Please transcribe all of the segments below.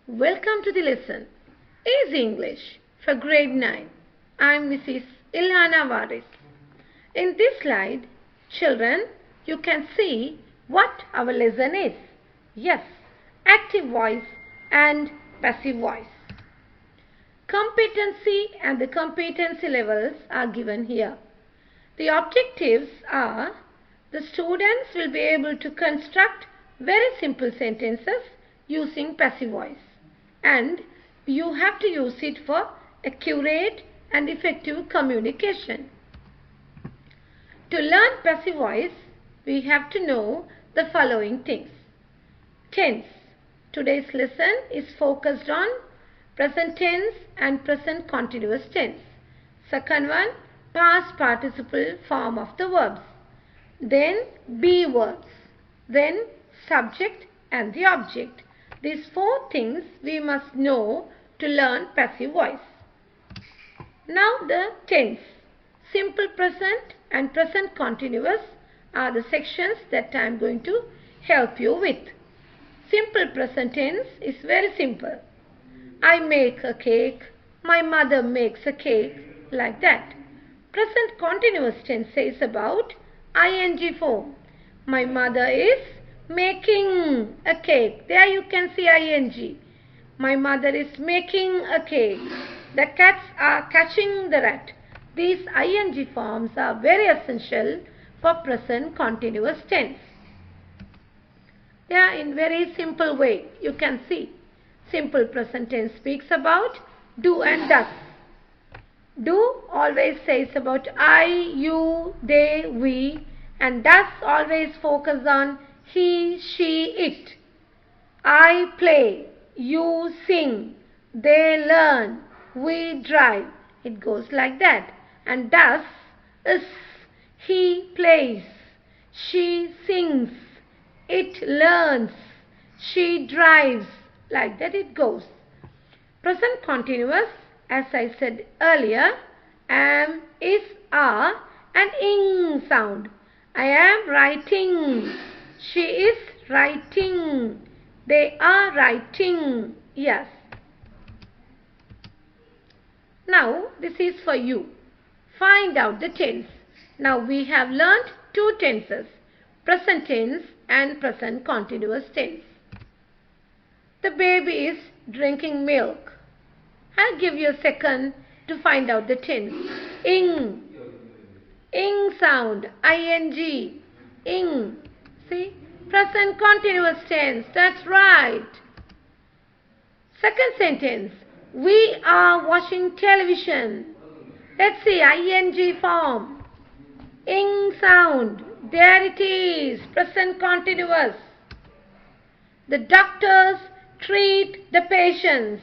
Welcome to the lesson. Easy English for grade 9. I am Mrs. Ilhana Waris. In this slide, children, you can see what our lesson is. Yes, active voice and passive voice. Competency and the competency levels are given here. The objectives are the students will be able to construct very simple sentences using passive voice, and you have to use it for accurate and effective communication. To learn passive voice, we have to know the following things. Tense. Today's lesson is focused on present tense and present continuous tense. Second one, past participle form of the verbs. Then be verbs. Then subject and the object. These four things we must know to learn passive voice. Now the tense. Simple present and present continuous are the sections that I am going to help you with. Simple present tense is very simple. I make a cake, my mother makes a cake, like that. Present continuous tense says about ing form. My mother is making a cake. There you can see ing. My mother is making a cake. The cats are catching the rat. These ing forms are very essential for present continuous tense. They are in very simple way. You can see. Simple present tense speaks about do and does. Do always says about I, you, they, we, and does always focus on he, she, it. I play, you sing, they learn, we drive. It goes like that. And does is he plays, she sings, it learns, she drives. Like that it goes. Present continuous, as I said earlier, am, is, are, and ing sound. I am writing. She is writing. They are writing. Yes. Now, this is for you. Find out the tense. Now, we have learnt two tenses, present tense and present continuous tense. The baby is drinking milk. I'll give you a second to find out the tense. Ing. Ing sound. ing. Ing. See? Present continuous tense. That's right. Second sentence. We are watching television. Let's see. ing form. Ing sound. There it is. Present continuous. The doctors treat the patients.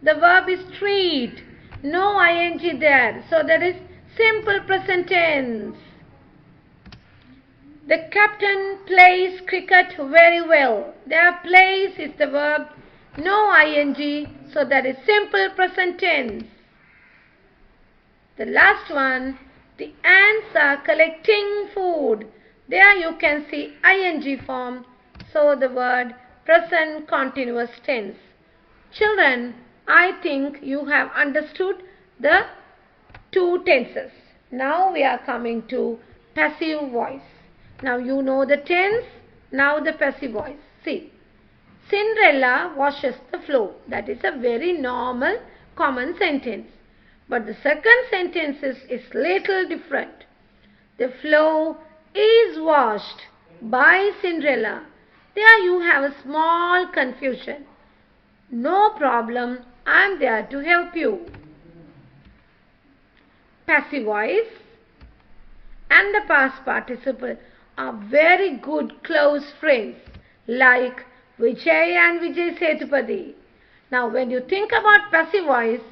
The verb is treat. No ing there. So that is simple present tense. The captain plays cricket very well. There plays is the verb. No ing. So that is simple present tense. The last one. The ants are collecting food. There you can see ing form. So the word present continuous tense. Children, I think you have understood the two tenses. Now we are coming to passive voice. Now you know the tense, now the passive voice. See, Cinderella washes the floor. That is a very normal, common sentence. But the second sentence is little different. The floor is washed by Cinderella. There you have a small confusion. No problem, I am there to help you. Passive voice and the past participle are very good close friends, like Vijay and Vijay Sethupathi. Now when you think about passive voice,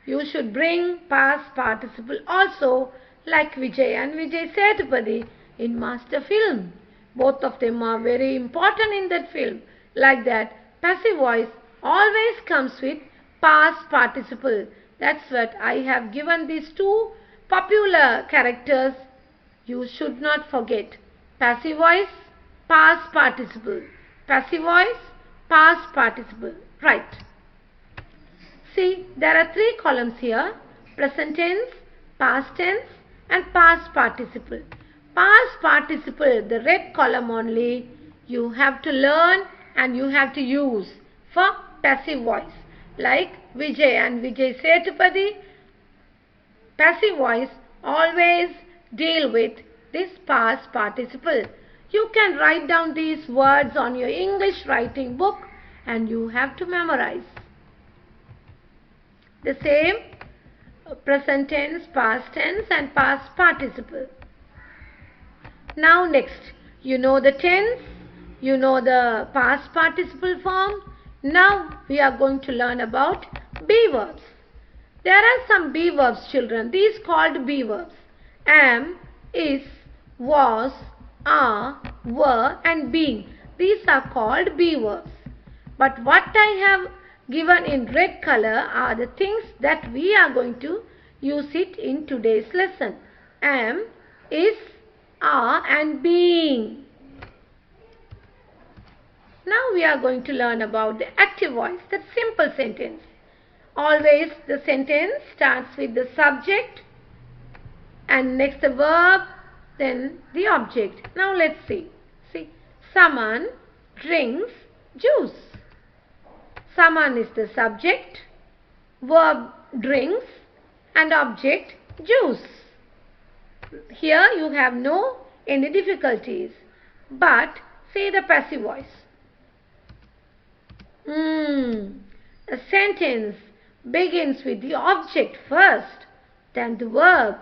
you should bring past participle also, like Vijay and Vijay Sethupathi in Master Film. Both of them are very important in that film. Like that, passive voice always comes with past participle. That's what I have given these two popular characters. You should not forget. Passive voice, past participle. Passive voice, past participle. Right. There are 3 columns here: present tense, past tense and past participle. Past participle, the red column only, you have to learn and you have to use for passive voice. Like Vijay and Vijay Setupati, passive voice always deal with this past participle. You can write down these words on your English writing book and you have to memorize. The same present tense, past tense and past participle. Now next, you know the tense, you know the past participle form. Now we are going to learn about be verbs. There are some be verbs, children. These called be verbs: am, is, was, are, were and being. These are called be verbs. But what I have given in red color are the things that we are going to use it in today's lesson. Am, is, are and being. Now we are going to learn about the active voice, the simple sentence. Always the sentence starts with the subject and next the verb, then the object. Now let's see. See, someone drinks juice. Someone is the subject, verb drinks and object juice. Here you have no any difficulties. But say the passive voice. A sentence begins with the object first, then the verb,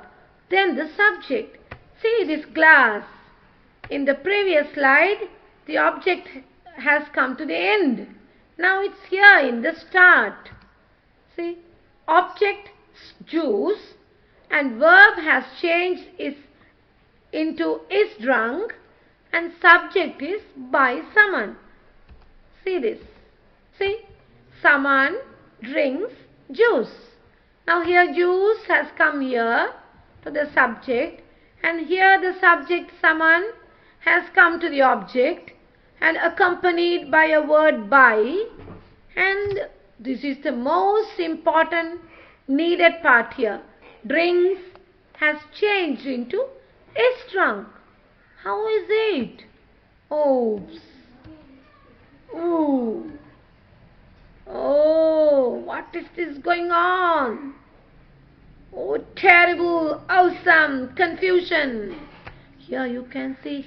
then the subject. See this glass. In the previous slide, the object has come to the end. Now it's here in the start. See, object juice and verb has changed into is drunk and subject is by someone. See this. See, someone drinks juice. Now here juice has come here to the subject and here the subject someone has come to the object and accompanied by a word by, and this is the most important needed part here. Drinks has changed into is drunk. How is it? Oops. Ooh. Oh, what is this going on? Oh, terrible, awesome, confusion. Here you can see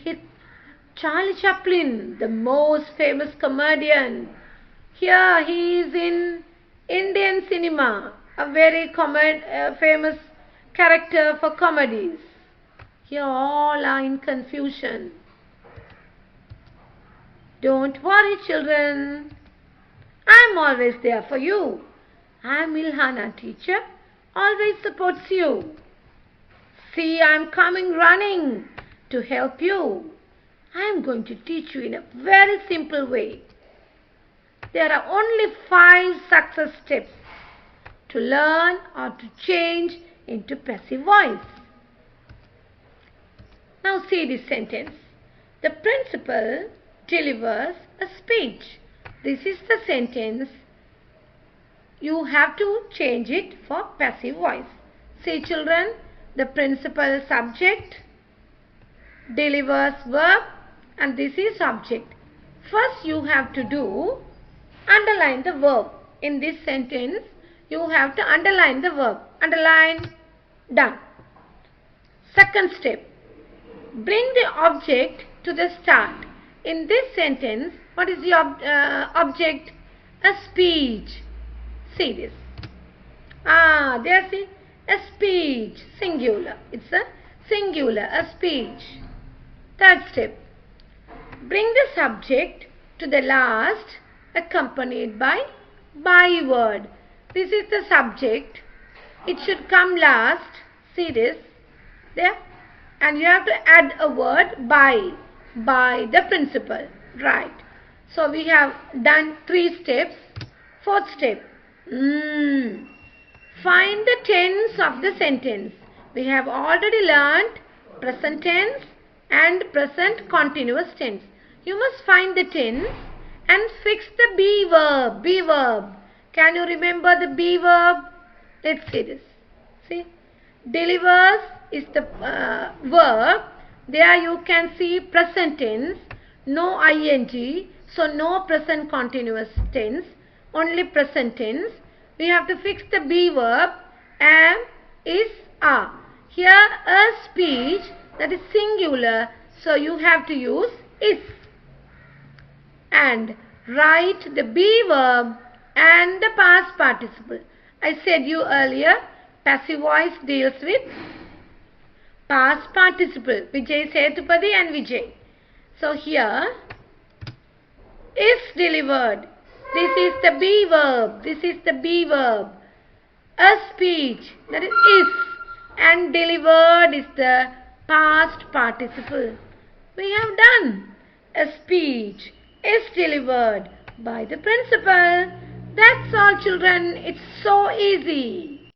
Charlie Chaplin, the most famous comedian. Here he is in Indian cinema, a very famous character for comedies. Here all are in confusion. Don't worry, children. I'm always there for you. I'm Ilhana, teacher, always supports you. See, I'm coming running to help you. I'm going to teach you in a very simple way. There are only 5 success steps to learn or to change into passive voice. Now see this sentence. The principal delivers a speech. This is the sentence. You have to change it for passive voice. See, children, the principal subject, delivers verb, and this is object. First you have to do underline the verb. In this sentence, you have to underline the verb. Underline, done. Second step, bring the object to the start. In this sentence, what is the object? A speech. See this. There see, a speech, singular. It's a singular, a speech. Third step, bring the subject to the last accompanied by word. This is the subject. It should come last. See this. There. And you have to add a word by the principal. Right. So we have done 3 steps. Fourth step. Find the tense of the sentence. We have already learnt present tense and present continuous tense. You must find the tense and fix the be verb. Can you remember the be verb? Let's see this. See, delivers is the verb. There you can see present tense, no ing, so no present continuous tense, only present tense. We have to fix the be verb, am, is, are. Here a speech, that is singular, so you have to use is. And write the be verb and the past participle. I said you earlier, passive voice deals with past participle. Vijay Sethupathi and Vijay. So here, is delivered. This is the be verb. This is the be verb. A speech, that is. And delivered is the past participle. We have done. A speech is delivered by the principal. That's all, children. It's so easy.